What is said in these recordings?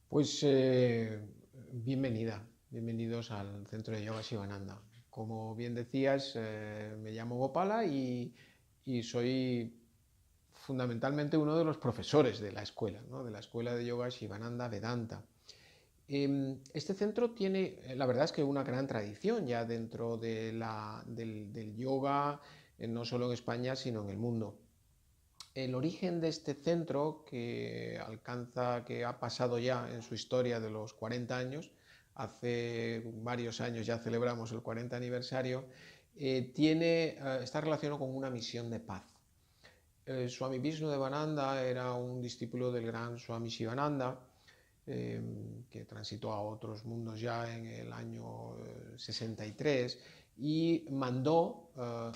Pues bienvenidos al Centro de Yoga Sivananda. Como bien decías, me llamo Gopala y soy fundamentalmente uno de los profesores de la escuela, ¿no? De la escuela de yoga Sivananda Vedanta. Este centro tiene, la verdad es que una gran tradición ya dentro del yoga, no solo en España, sino en el mundo. El origen de este centro, que ha pasado ya en su historia de los 40 años, hace varios años ya celebramos el 40 aniversario, está relacionado con una misión de paz. Swami Vishnudevananda era un discípulo del gran Swami Shivananda, que transitó a otros mundos ya en el año 63 y mandó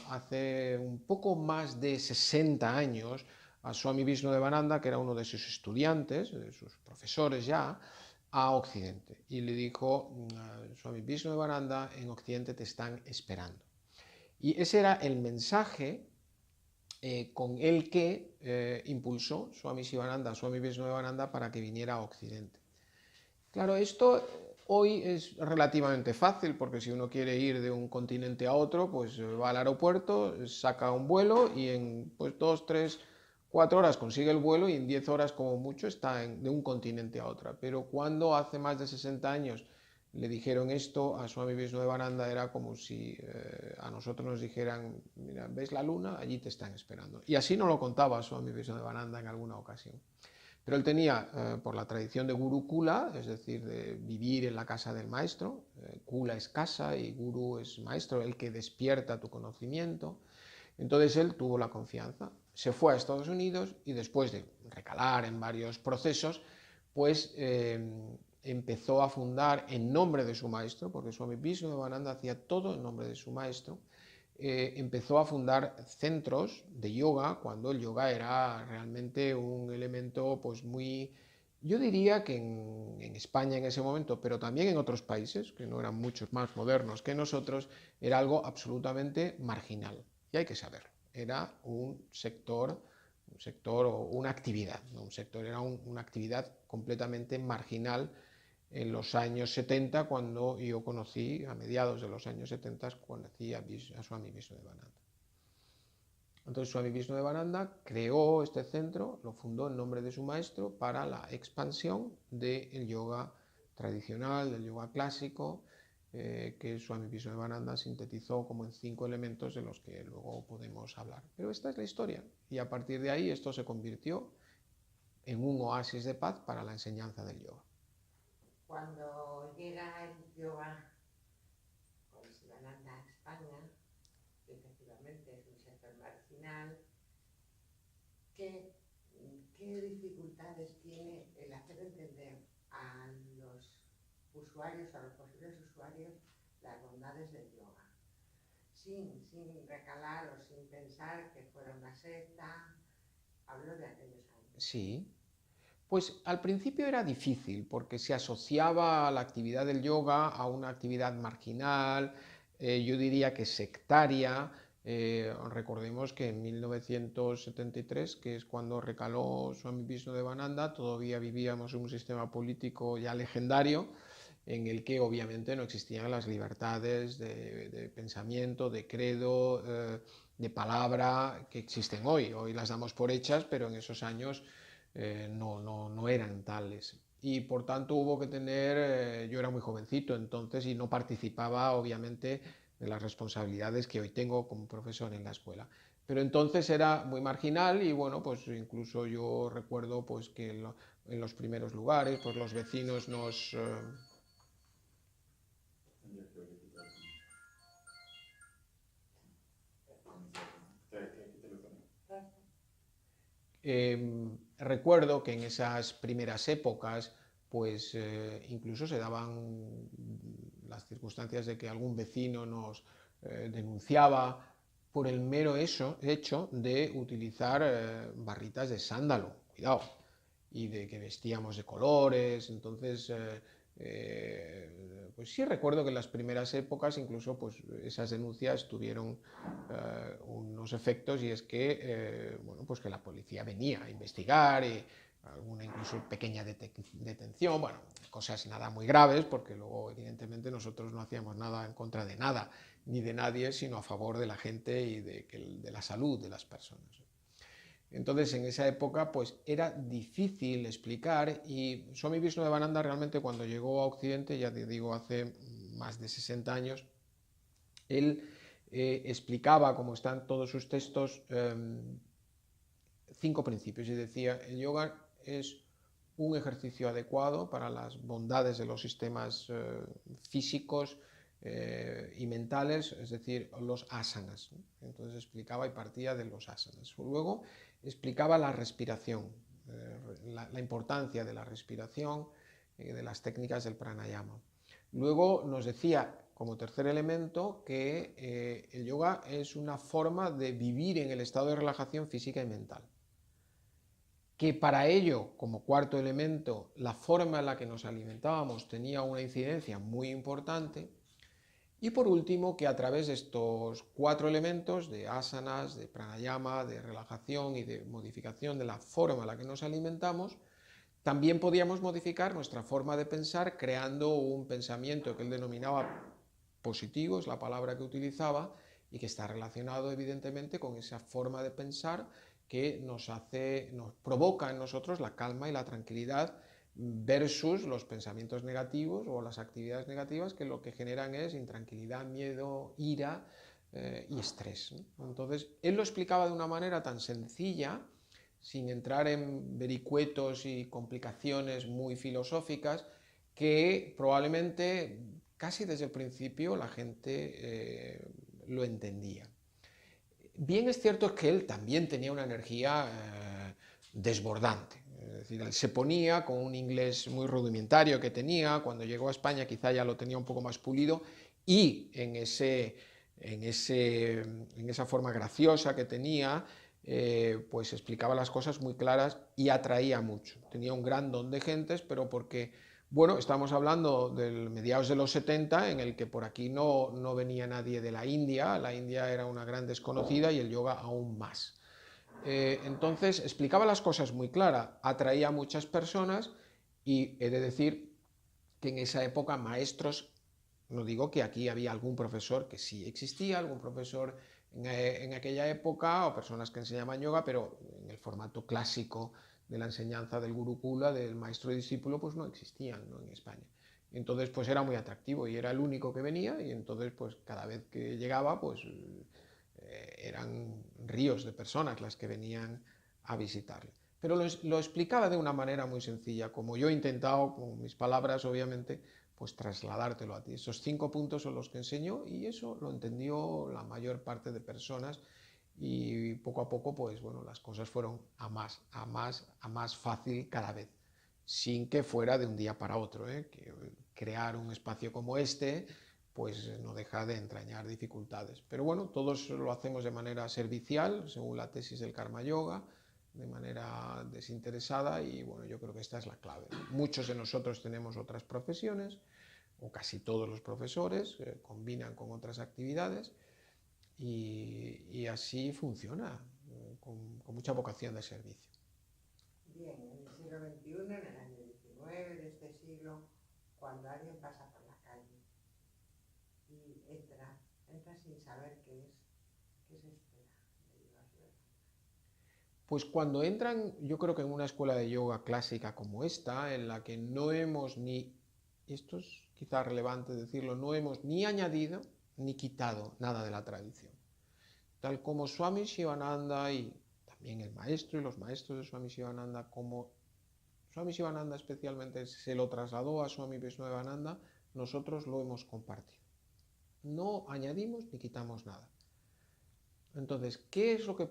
hace un poco más de 60 años a Swami Vishnudevananda, que era uno de sus estudiantes, de sus profesores ya, a Occidente. Y le dijo, Swami Vishnudevananda, en Occidente te están esperando. Y ese era el mensaje con el que impulsó Swami Shivananda, Swami Vishnudevananda, para que viniera a Occidente. Claro, esto hoy es relativamente fácil porque si uno quiere ir de un continente a otro, pues va al aeropuerto, saca un vuelo y en pues 2, 3, 4 horas consigue el vuelo y en 10 horas como mucho está de un continente a otro. Pero cuando hace más de 60 años le dijeron esto a Swami Vishnudevananda era como si a nosotros nos dijeran, mira, ¿ves la luna? Allí te están esperando. Y así nos lo contaba Swami Vishnudevananda en alguna ocasión. Pero él tenía, por la tradición de Guru Kula, es decir, de vivir en la casa del maestro, Kula es casa y Guru es maestro, el que despierta tu conocimiento. Entonces él tuvo la confianza, se fue a Estados Unidos y después de recalar en varios procesos, pues empezó a fundar en nombre de su maestro, porque Swami Vishnudevananda hacía todo en nombre de su maestro, empezó a fundar centros de yoga cuando el yoga era realmente un elemento pues muy, yo diría que en España en ese momento, pero también en otros países, que no eran muchos más modernos que nosotros, era algo absolutamente marginal. Y hay que saber, era un sector o una actividad, no un sector, era una actividad completamente marginal en los años 70, cuando yo conocí, a mediados de los años 70, conocí a Swami Vishnudevananda. Entonces Swami Vishnudevananda creó este centro, lo fundó en nombre de su maestro para la expansión del yoga tradicional, del yoga clásico, que Swami Vishnudevananda sintetizó como en 5 elementos de los que luego podemos hablar. Pero esta es la historia y a partir de ahí esto se convirtió en un oasis de paz para la enseñanza del yoga. Cuando llega el yoga con Sivananda a España, que efectivamente es un sector marginal, ¿qué, ¿qué dificultades tiene el hacer entender a los usuarios, a los posibles usuarios, las bondades del yoga? Sin recalar o sin pensar que fuera una secta. Hablo de aquellos años. Sí, pues al principio era difícil porque se asociaba la actividad del yoga a una actividad marginal, yo diría que sectaria. Recordemos que en 1973, que es cuando recaló Swami Vishnudevananda, todavía vivíamos en un sistema político ya legendario en el que obviamente no existían las libertades de pensamiento, de credo, de palabra que existen hoy. Hoy las damos por hechas, pero en esos años no eran tales. Y por tanto hubo que tener, yo era muy jovencito entonces y no participaba obviamente de las responsabilidades que hoy tengo como profesor en la escuela. Pero entonces era muy marginal y bueno, pues incluso yo recuerdo pues que en los primeros lugares, pues los vecinos recuerdo que en esas primeras épocas, pues incluso se daban las circunstancias de que algún vecino nos denunciaba por el mero hecho de utilizar barritas de sándalo, cuidado, y de que vestíamos de colores, entonces pues sí recuerdo que en las primeras épocas incluso pues esas denuncias tuvieron unos efectos y es que bueno pues que la policía venía a investigar alguna incluso pequeña detención, bueno, cosas nada muy graves, porque luego evidentemente nosotros no hacíamos nada en contra de nada, ni de nadie, sino a favor de la gente y de la salud de las personas. Entonces, en esa época, pues era difícil explicar, y Swami Vishnudevananda realmente cuando llegó a Occidente, ya te digo, hace más de 60 años, él explicaba, como están todos sus textos, 5 principios, y decía, el yoga es un ejercicio adecuado para las bondades de los sistemas físicos y mentales, es decir, los asanas. Entonces explicaba y partía de los asanas. Luego explicaba la respiración, la importancia de la respiración, de las técnicas del pranayama. Luego nos decía, como tercer elemento, que el yoga es una forma de vivir en el estado de relajación física y mental. Que para ello, como cuarto elemento, la forma en la que nos alimentábamos tenía una incidencia muy importante. Y por último, que a través de estos 4 elementos, de asanas, de pranayama, de relajación y de modificación de la forma en la que nos alimentamos, también podíamos modificar nuestra forma de pensar creando un pensamiento que él denominaba positivo, es la palabra que utilizaba, y que está relacionado evidentemente con esa forma de pensar que nos provoca en nosotros la calma y la tranquilidad versus los pensamientos negativos o las actividades negativas que lo que generan es intranquilidad, miedo, ira y estrés, ¿no? Entonces, él lo explicaba de una manera tan sencilla, sin entrar en vericuetos y complicaciones muy filosóficas, que probablemente casi desde el principio la gente lo entendía. Bien es cierto que él también tenía una energía desbordante. Es decir, él se ponía con un inglés muy rudimentario que tenía, cuando llegó a España quizá ya lo tenía un poco más pulido, y en esa forma graciosa que tenía, pues explicaba las cosas muy claras y atraía mucho. Tenía un gran don de gentes, pero porque, bueno, estamos hablando de mediados de los 70, en el que por aquí no venía nadie de la India era una gran desconocida y el yoga aún más. Entonces explicaba las cosas muy claras, atraía a muchas personas, y he de decir que en esa época maestros, no digo que aquí había algún profesor, que sí existía algún profesor en aquella época, o personas que enseñaban yoga, pero en el formato clásico de la enseñanza del gurukula, del maestro y discípulo, pues no existían, ¿no?, en España. Entonces pues era muy atractivo y era el único que venía, y entonces pues cada vez que llegaba pues eran ríos de personas las que venían a visitarle. Pero lo explicaba de una manera muy sencilla, como yo he intentado, con mis palabras obviamente, pues trasladártelo a ti. Esos 5 puntos son los que enseñó, y eso lo entendió la mayor parte de personas, y poco a poco pues bueno, las cosas fueron a más fácil cada vez, sin que fuera de un día para otro, ¿eh? Que crear un espacio como este pues no deja de entrañar dificultades. Pero bueno, todos lo hacemos de manera servicial, según la tesis del Karma Yoga, de manera desinteresada, y bueno, yo creo que esta es la clave. Muchos de nosotros tenemos otras profesiones, o casi todos los profesores combinan con otras actividades, y así funciona, con mucha vocación de servicio. Bien, en el siglo XXI, en el año 19 de este siglo, cuando alguien pasa por la calle y entra sin saber qué se espera de yoga. Pues cuando entran, yo creo que en una escuela de yoga clásica como esta, en la que no hemos ni, esto es quizá relevante decirlo, no hemos ni añadido ni quitado nada de la tradición. Tal como Swami Shivananda y también el maestro y los maestros de Swami Shivananda, como Swami Shivananda especialmente se lo trasladó a Swami Vishnudevananda, nosotros lo hemos compartido. No añadimos ni quitamos nada. Entonces, ¿qué es lo que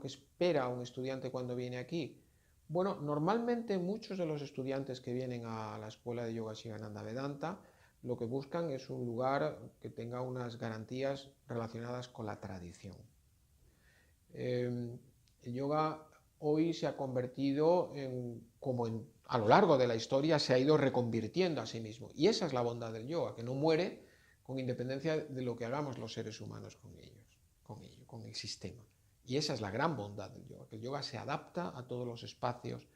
espera un estudiante cuando viene aquí? Bueno, normalmente muchos de los estudiantes que vienen a la escuela de Yoga Shivananda Vedanta lo que buscan es un lugar que tenga unas garantías relacionadas con la tradición. El yoga hoy se ha convertido a lo largo de la historia se ha ido reconvirtiendo a sí mismo. Y esa es la bondad del yoga, que no muere con independencia de lo que hagamos los seres humanos con el sistema. Y esa es la gran bondad del yoga, que el yoga se adapta a todos los espacios,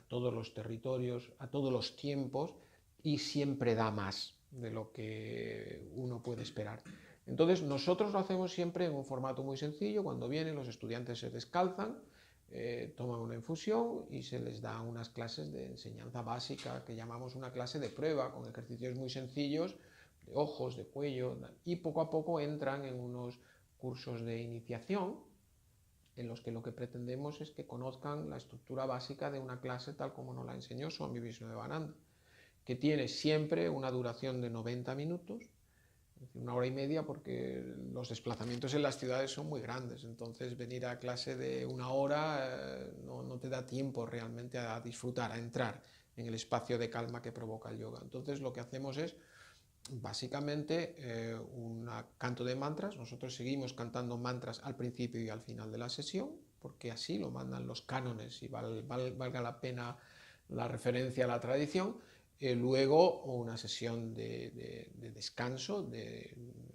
todos los territorios, a todos los tiempos, y siempre da más de lo que uno puede esperar. Entonces nosotros lo hacemos siempre en un formato muy sencillo. Cuando vienen los estudiantes se descalzan, toman una infusión y se les da unas clases de enseñanza básica que llamamos una clase de prueba, con ejercicios muy sencillos de ojos, de cuello, y poco a poco entran en unos cursos de iniciación en los que lo que pretendemos es que conozcan la estructura básica de una clase tal como nos la enseñó Swami Vishnudevananda, que tiene siempre una duración de 90 minutos, es decir, una hora y media, porque los desplazamientos en las ciudades son muy grandes, entonces venir a clase de una hora no te da tiempo realmente a disfrutar, a entrar en el espacio de calma que provoca el yoga. Entonces lo que hacemos es básicamente un canto de mantras. Nosotros seguimos cantando mantras al principio y al final de la sesión, porque así lo mandan los cánones y valga la pena la referencia a la tradición. Luego una sesión de descanso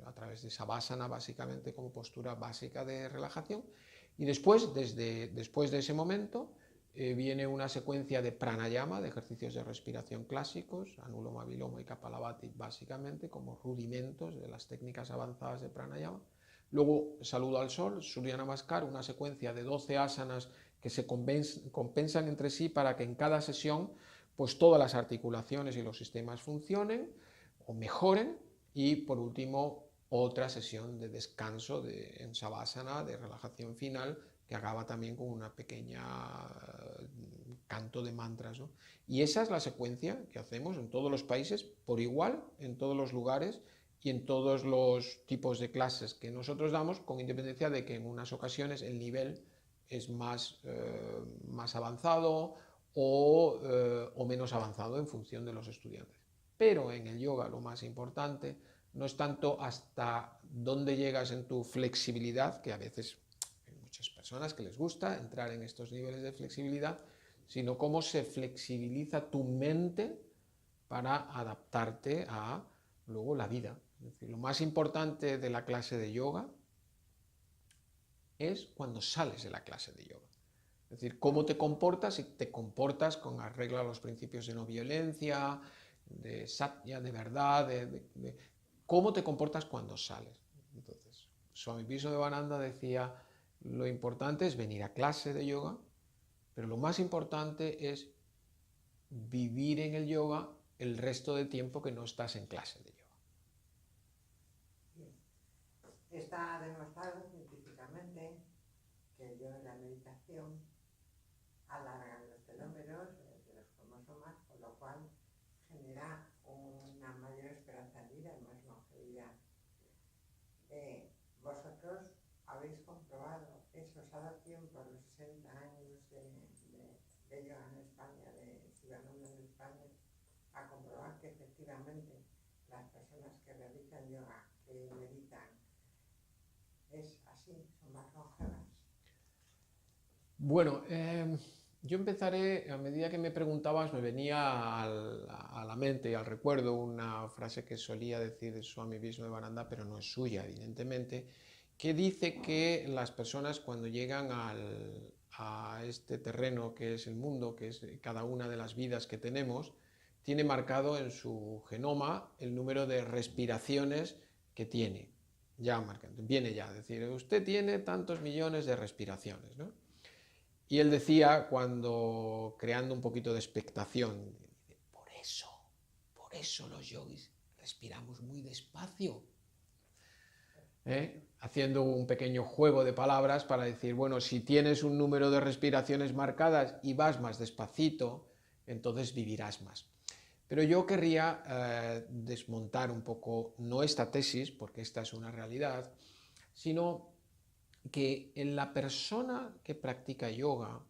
a través de Savasana, básicamente como postura básica de relajación. Y después de ese momento, viene una secuencia de pranayama, de ejercicios de respiración clásicos, Anuloma Viloma y Kapalabhati, básicamente como rudimentos de las técnicas avanzadas de pranayama. Luego saludo al sol, Surya Namaskar, una secuencia de 12 asanas que se compensan entre sí para que en cada sesión pues todas las articulaciones y los sistemas funcionen o mejoren. Y por último otra sesión de descanso en Savasana, de relajación final, que acaba también con una pequeña canto de mantras, ¿no? Y esa es la secuencia que hacemos en todos los países, por igual, en todos los lugares y en todos los tipos de clases que nosotros damos, con independencia de que en unas ocasiones el nivel es más avanzado o menos avanzado en función de los estudiantes. Pero en el yoga lo más importante no es tanto hasta dónde llegas en tu flexibilidad, que a veces hay muchas personas que les gusta entrar en estos niveles de flexibilidad, sino cómo se flexibiliza tu mente para adaptarte a luego la vida. Es decir, lo más importante de la clase de yoga es cuando sales de la clase de yoga. Es decir, cómo te comportas, y te comportas con arreglo a los principios de no violencia, de satya, de verdad, cómo te comportas cuando sales. Entonces, Swami Vishnudevananda decía, lo importante es venir a clase de yoga, pero lo más importante es vivir en el yoga el resto del tiempo que no estás en clase de yoga. Está demostrado científicamente que el yoga y la meditación alargan los telómeros de los cromosomas, con lo cual genera una mayor esperanza de vida y más longevidad. Vosotros habéis comprobado eso, os ha dado tiempo a los 60 años de yoga en España, de Sivananda en España, a comprobar que efectivamente las personas que realizan yoga, que meditan, es así, son más longevas. Bueno, yo empezaré, a medida que me preguntabas, me venía a la mente y al recuerdo una frase que solía decir Swami Vishnudevananda, pero no es suya, evidentemente, que dice que las personas cuando llegan a este terreno que es el mundo, que es cada una de las vidas que tenemos, tiene marcado en su genoma el número de respiraciones que tiene. Ya marcado, viene ya, es decir, usted tiene tantos millones de respiraciones, ¿no? Y él decía, cuando creando un poquito de expectación, por eso los yogis respiramos muy despacio. Haciendo un pequeño juego de palabras para decir, bueno, si tienes un número de respiraciones marcadas y vas más despacito, entonces vivirás más. Pero yo querría desmontar un poco, no esta tesis, porque esta es una realidad, sino que en la persona que practica yoga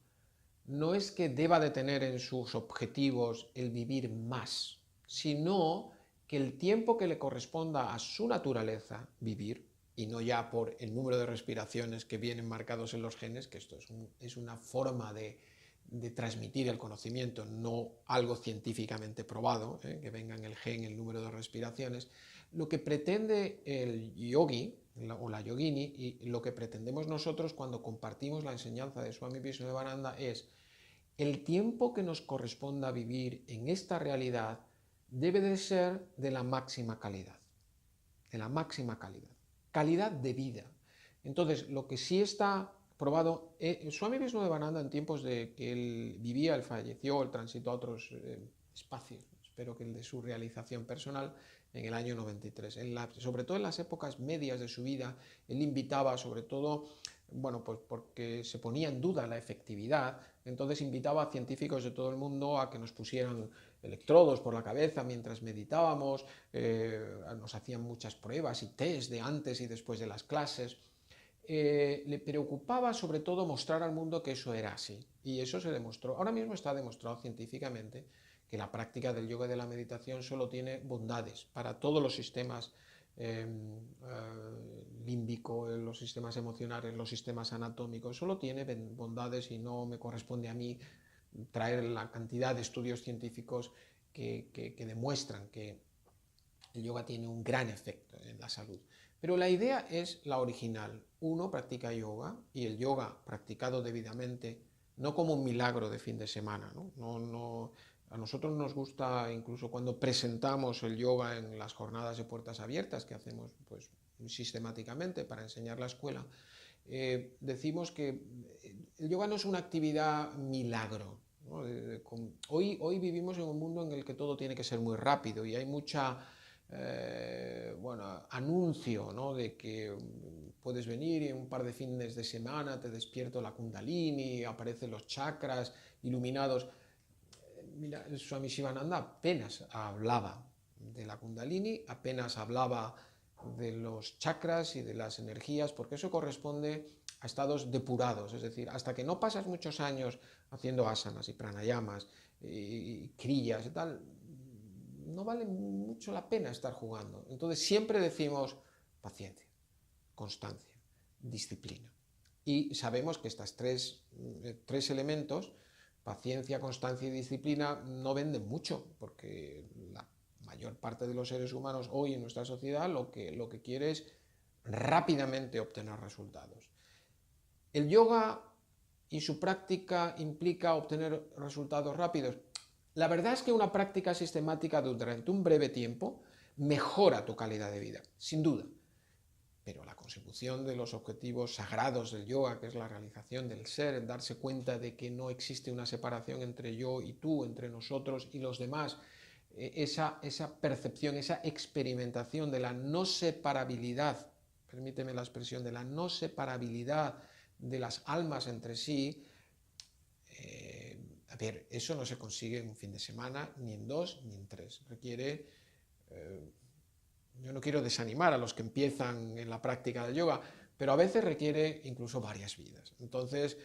no es que deba de tener en sus objetivos el vivir más, sino que el tiempo que le corresponda a su naturaleza vivir, y no ya por el número de respiraciones que vienen marcados en los genes, que esto es una forma de transmitir el conocimiento, no algo científicamente probado, que venga en el gen el número de respiraciones. Lo que pretende el yogi o la yogini, y lo que pretendemos nosotros cuando compartimos la enseñanza de Swami Vishnudevananda, es el tiempo que nos corresponda vivir en esta realidad debe de ser de la máxima calidad, calidad de vida. Entonces, lo que sí está probado, Swami Vishnudevananda, en tiempos de que él vivía, él falleció, él transitó a otros espacios, espero que el de su realización personal, en el año 93. Sobre todo en las épocas medias de su vida, él invitaba sobre todo, bueno, pues porque se ponía en duda la efectividad, entonces invitaba a científicos de todo el mundo a que nos pusieran electrodos por la cabeza mientras meditábamos, nos hacían muchas pruebas y test de antes y después de las clases. Le preocupaba sobre todo mostrar al mundo que eso era así, y eso se demostró. Ahora mismo está demostrado científicamente que la práctica del yoga y de la meditación solo tiene bondades para todos los sistemas límbico, los sistemas emocionales, los sistemas anatómicos, solo tiene bondades, y no me corresponde a mí traer la cantidad de estudios científicos que demuestran que el yoga tiene un gran efecto en la salud. Pero la idea es la original. Uno practica yoga, y el yoga practicado debidamente, no como un milagro de fin de semana, ¿no? A nosotros nos gusta, incluso cuando presentamos el yoga en las jornadas de puertas abiertas que hacemos pues, sistemáticamente para enseñar la escuela, decimos que el yoga no es una actividad milagro, ¿no? Hoy vivimos en un mundo en el que todo tiene que ser muy rápido, y hay mucha anuncio, ¿no? De que puedes venir y en un par de fines de semana te despierto la kundalini, aparecen los chakras iluminados. Mira, Swami Shivananda apenas hablaba de la kundalini, apenas hablaba de los chakras y de las energías, porque eso corresponde a estados depurados, es decir, hasta que no pasas muchos años haciendo asanas y pranayamas y kriyas y tal, no vale mucho la pena estar jugando. Entonces siempre decimos paciencia, constancia, disciplina. Y sabemos que estos tres elementos, paciencia, constancia y disciplina, no venden mucho, porque la mayor parte de los seres humanos hoy en nuestra sociedad lo que quiere es rápidamente obtener resultados. El yoga y su práctica implica obtener resultados rápidos. La verdad es que una práctica sistemática durante un breve tiempo mejora tu calidad de vida, sin duda. Pero la consecución de los objetivos sagrados del yoga, que es la realización del ser, el darse cuenta de que no existe una separación entre yo y tú, entre nosotros y los demás, esa percepción, esa experimentación de la no separabilidad, permíteme la expresión, de la no separabilidad de las almas entre sí, a ver, eso no se consigue en un fin de semana, ni en 2, ni en 3. Requiere... yo no quiero desanimar a los que empiezan en la práctica del yoga, pero a veces requiere incluso varias vidas. Entonces,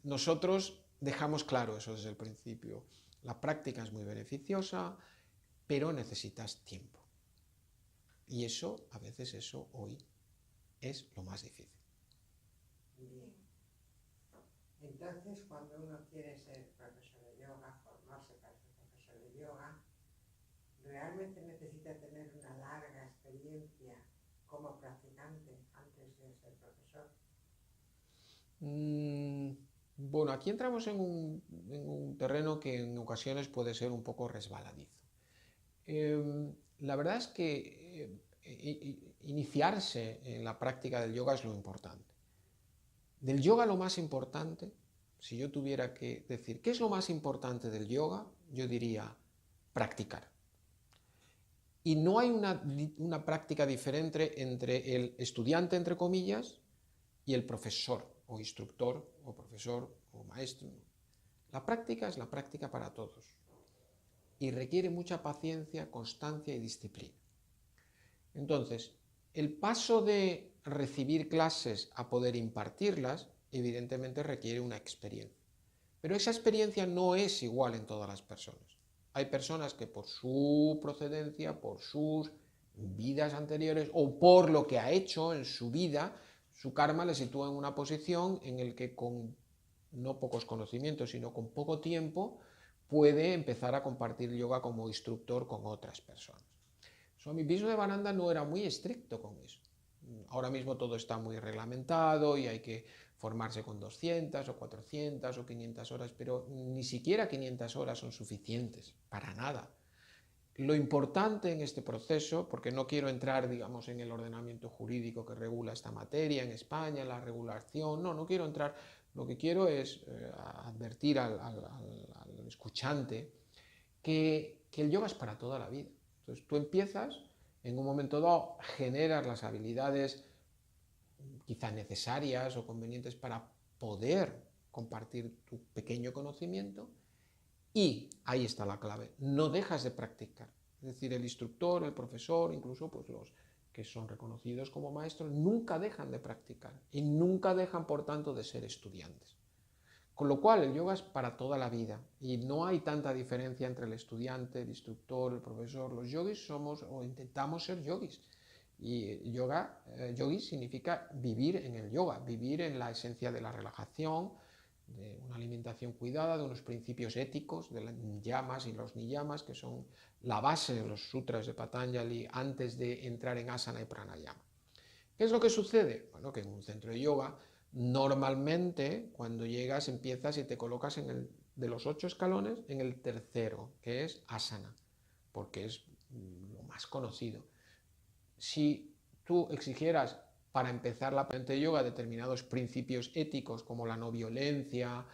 nosotros dejamos claro eso desde el principio. La práctica es muy beneficiosa, pero necesitas tiempo. Y eso, a veces eso hoy es lo más difícil. Bien. Entonces, cuando uno quiere ser profesor de yoga, formarse para ser profesor de yoga, realmente necesita tener una larga experiencia como practicante antes de ser profesor. Bueno, aquí entramos en un terreno que en ocasiones puede ser un poco resbaladizo. La verdad es que iniciarse en la práctica del yoga es lo importante. Del yoga lo más importante, si yo tuviera que decir qué es lo más importante del yoga, yo diría practicar. Y no hay una práctica diferente entre el estudiante, entre comillas, y el profesor, o instructor, o profesor, o maestro. La práctica es la práctica para todos. Y requiere mucha paciencia, constancia y disciplina. Entonces, el paso de recibir clases a poder impartirlas, evidentemente requiere una experiencia. Pero esa experiencia no es igual en todas las personas. Hay personas que por su procedencia, por sus vidas anteriores o por lo que ha hecho en su vida, su karma le sitúa en una posición en la que con no pocos conocimientos, sino con poco tiempo, puede empezar a compartir yoga como instructor con otras personas. Swami Vishnudevananda no era muy estricto con eso. Ahora mismo todo está muy reglamentado y hay que formarse con 200 o 400 o 500 horas, pero ni siquiera 500 horas son suficientes, para nada. Lo importante en este proceso, porque no quiero entrar, digamos, en el ordenamiento jurídico que regula esta materia en España, la regulación, no quiero entrar, lo que quiero es advertir al escuchante que el yoga es para toda la vida. Entonces tú empiezas, en un momento dado generas las habilidades quizá necesarias o convenientes para poder compartir tu pequeño conocimiento. Y ahí está la clave, no dejas de practicar. Es decir, el instructor, el profesor, incluso pues los que son reconocidos como maestros, nunca dejan de practicar y nunca dejan, por tanto, de ser estudiantes. Con lo cual, el yoga es para toda la vida y no hay tanta diferencia entre el estudiante, el instructor, el profesor. Los yogis somos o intentamos ser yogis. Y yogi significa vivir en el yoga, vivir en la esencia de la relajación, de una alimentación cuidada, de unos principios éticos, de las yamas y los niyamas, que son la base de los sutras de Patanjali antes de entrar en asana y pranayama. ¿Qué es lo que sucede? Bueno, que en un centro de yoga, normalmente cuando llegas empiezas y te colocas de los 8 escalones en el tercero, que es asana, porque es lo más conocido. Si tú exigieras para empezar la práctica de yoga determinados principios éticos como la no violencia,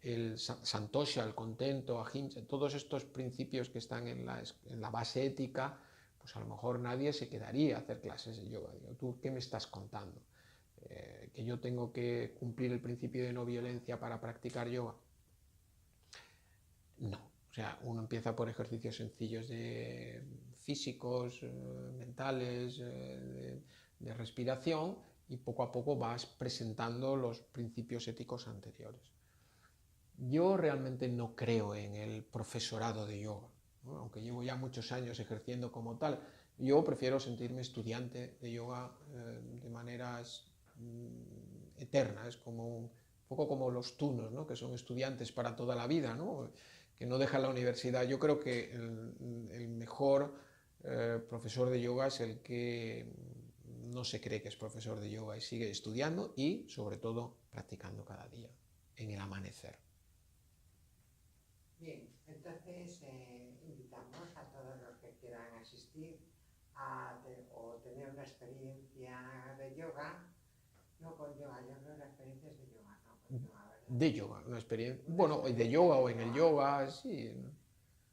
el santosha, el contento, ahimsa, todos estos principios que están en la base ética, pues a lo mejor nadie se quedaría a hacer clases de yoga. Digo, ¿tú qué me estás contando? ¿Que yo tengo que cumplir el principio de no violencia para practicar yoga? No. O sea, uno empieza por ejercicios sencillos físicos, mentales, de respiración, y poco a poco vas presentando los principios éticos anteriores. Yo realmente no creo en el profesorado de yoga, ¿no? Aunque llevo ya muchos años ejerciendo como tal. Yo prefiero sentirme estudiante de yoga de maneras eternas, un poco como los tunos, ¿no? Que son estudiantes para toda la vida, ¿no? Que no dejan la universidad. Yo creo que el mejor profesor de yoga es el que no se cree que es profesor de yoga y sigue estudiando y, sobre todo, practicando cada día, en el amanecer. Bien, entonces invitamos a todos los que quieran asistir o tener una experiencia de yoga, no con yoga, yo creo que la experiencia es de yoga, no con yoga, ¿verdad? De yoga, una experiencia, bueno, de yoga o en el yoga, sí.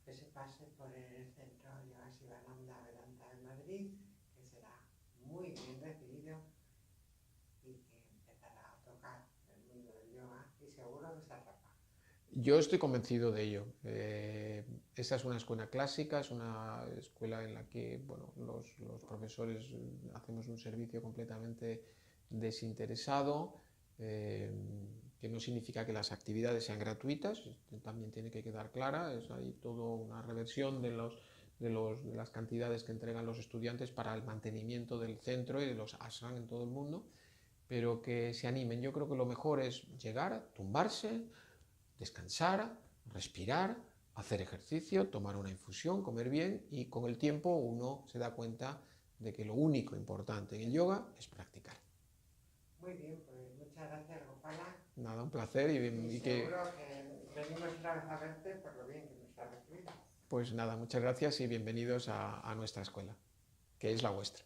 Que se pase por el centro Yoga Sivananda Vedanta de Madrid, que será muy bien recibido y que empezará a tocar el mundo del yoga y seguro que se atrapa. Yo estoy convencido de ello. Esta es una escuela clásica, es una escuela en la que bueno, los profesores hacemos un servicio completamente desinteresado, que no significa que las actividades sean gratuitas, también tiene que quedar clara, es ahí toda una reversión de las cantidades que entregan los estudiantes para el mantenimiento del centro y de los ashram en todo el mundo, pero que se animen. Yo creo que lo mejor es llegar, tumbarse, descansar, respirar, hacer ejercicio, tomar una infusión, comer bien, y con el tiempo uno se da cuenta de que lo único importante en el yoga es practicar. Muy bien, pues muchas gracias, Gopala. Nada, un placer y seguro que venimos otra vez a verte por lo bien que nos has recibido. Pues nada, muchas gracias y bienvenidos a nuestra escuela, que es la vuestra.